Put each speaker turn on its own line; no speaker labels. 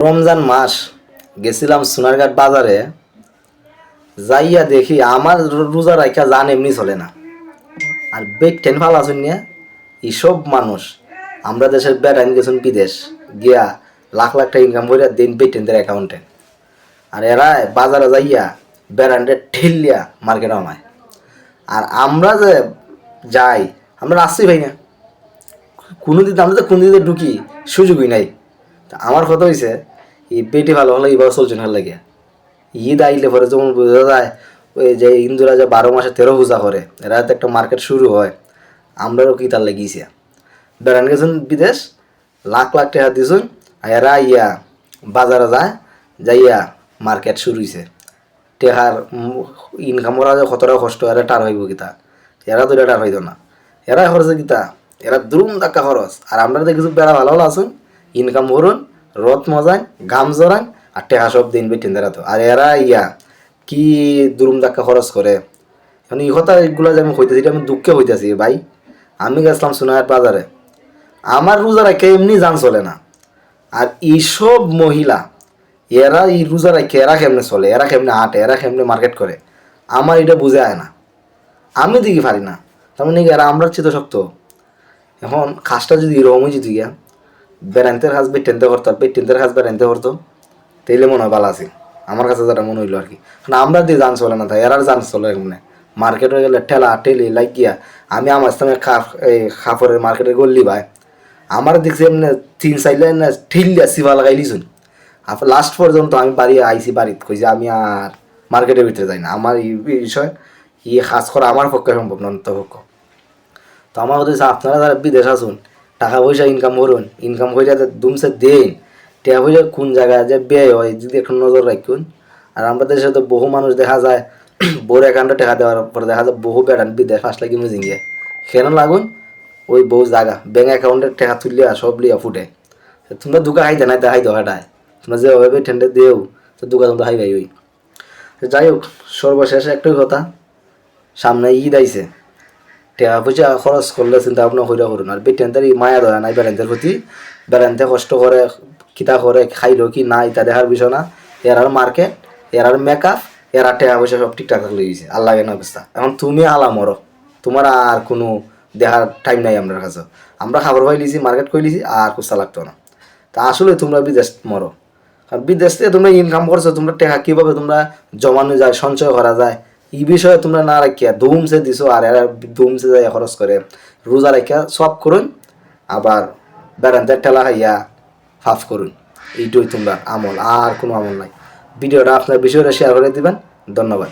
রমজান মাস গেছিলাম সোনারঘাট বাজারে, যাইয়া দেখি আমার রোজা রাখা জান এমনি চলে না। আর বেগ টেন ফাল আসুন নিয়ে এইসব মানুষ আমরা দেশের বেড়াইন গেছেন বিদেশ গিয়া লাখ লাখ টাকা ইনকাম করে দিন বেগ টেনদের অ্যাকাউন্টে। আর এরা বাজারে যাইয়া বেড়ানটা ঠেলিয়া মার্কেট আমায়। আর আমরা যে যাই আমরা আসছি ভাই না, আমরা তো কোনো দিকে ঢুকি সুযোগই নাই। তা আমার কথা হয়েছে এই পেটি ভালো হলে এইভাবে চলছে না লাগে। ঈদ আইলে পরে যেমন বোঝা যায় ওই যে হিন্দুরা যে 12 মাসে 13 পূজা করে, এরা তো একটা মার্কেট শুরু হয়। আমরাও কি তার লেগেছি বেড়ান গেছেন বিদেশ, লাখ লাখ টাকা দিয়েছেন, আর এরা ইয়া বাজারে যায় যাইয়া মার্কেট শুরু হয়েছে। টেকার ইনকাম করা যে কতটা কষ্ট, এরা টার হইব কিতা, এরা তো এটা টার হইত না। এরা খরচে কিতা, এরা দ্রুম ধাক্কা খরচ। আর আমরা তো কিছু বেড়া ভালো ভালো আসুন, ইনকাম করুন, রথ মজান, গাম জরান, আর টেকা সব দিন বেটেন দেরা তো। আর এরা ইয়া কি দুরুম ধাক্কা খরচ করে। এখন এই কথা এগুলো যে আমি হইতেছি, এটা আমি দুঃখে হইতেছি ভাই। আমি গেছিলাম সোনারঘাট বাজারে, আমার রোজা রাখে এমনি জান চলে না। আর এইসব মহিলা এরা এই রোজা রাখে এরা কেমনে চলে, এরা কেমনে হাঁটে, এরা কেমনে মার্কেট করে, আমার এটা বুঝে আয় না। আমি দেখি পারি না। তার মানে এরা আমরা চিত শক্ত। এখন খাসটা যদি এরকম হয়ে যেত গিয়া বেড়ানতের কাজ বেটেনতে করতো, বেটেনতের কাজ বেড়ানতে করতো, তাইলে মনে হয় ভালো আছে। আমার কাছে যেটা মনে হইলো আর কি। কারণ আমরা দিয়ে জান চলে না, তাই এরার জান চলে এমনি। মার্কেটে গেলে ঠেলা ঠেলি লাগিয়া আমি আমার স্থানে খাফরের মার্কেটে গল্লি ভাই, আমার দেখছি এমনি 3-4 লাইন ঠেলিয়া সিভা লাগাই লিছুন। আপনার লাস্ট পর্যন্ত আমি বাড়ি আইসি, বাড়িতে কইছি আমি আর মার্কেটের ভিতরে যাই না। আমার এই বিষয় কাজ করা আমার পক্ষে সম্ভব না, অন্তপক্ষ। তো আমার কথা হচ্ছে আপনারা যারা বিদেশ আসুন, টাকা পয়সা ইনকাম করুন, ইনকাম করে দুমসে দেন, টাকা পয়সা কোন জায়গায় যে ব্যয় হয় যদি একটু নজর রাখুন। আর আমাদের দেশে তো বহু মানুষ দেখা যায় বউর অ্যাকাউন্টে টাকা দেওয়ার পরে দেখা যায় বহু বেড়ান বিদেশ 5 লাখ মিজিং গিয়ে কেন লাগুন ওই বউ জায়গা ব্যাঙ্ক অ্যাকাউন্টের টাকা তুলিয়া সব লিয়া ফুটে। তোমরা দুকা খাইতে নাই দেখাই দেওয়া এটাই তোমরা যে ওভাবে ঠেন্ডে দেও, তো দুকা তোমরা খাই ভাই। ওই যাই হোক, সর্বশেষ একটাই কথা, সামনে ঈদ আইছে, টাকা পয়সা খরচ করলে চিন্তা ভাবনা করে করুন। আর বেটেনদের এই মায়া ধরা নাই বেড়ানদের প্রতি, বেড়ানতে কষ্ট করে কিতা করে খাইলো কি না ইতা দেখার বিষয় না। এরার মার্কেট, এরার মেকআপ, এরা টাকা পয়সা সব ঠিকঠাক থাকলে গেছে, আল্লাহ কেন অবস্থা। এখন তুমি হালা মরো, তোমার আর কোনো দেখার টাইম নাই আমরা কাছে। আমরা খাবার পাই লিছি, মার্কেট করে লিছি, আর কুস্তা লাগতো না। তা আসলে তোমরা বিদেশ মরো। কারণ বিদেশ থেকে তোমরা ইনকাম করছো, তোমরা টাকা কীভাবে তোমরা জমানো যায়, সঞ্চয় করা যায়, এই বিষয়ে তোমরা না রাখিয়া ধুমসে দিছো। আর এরা ধুমসে যায় খরচ করে, রোজা রাখিয়া সব করুন, আবার বেড়ানতে ঠেলা খাইয়া ফাফ করুন। এইটাই তোমরা আমল, আর কোনো আমল নাই। ভিডিওটা আপনার বিষয়টা শেয়ার করে দিবেন। ধন্যবাদ।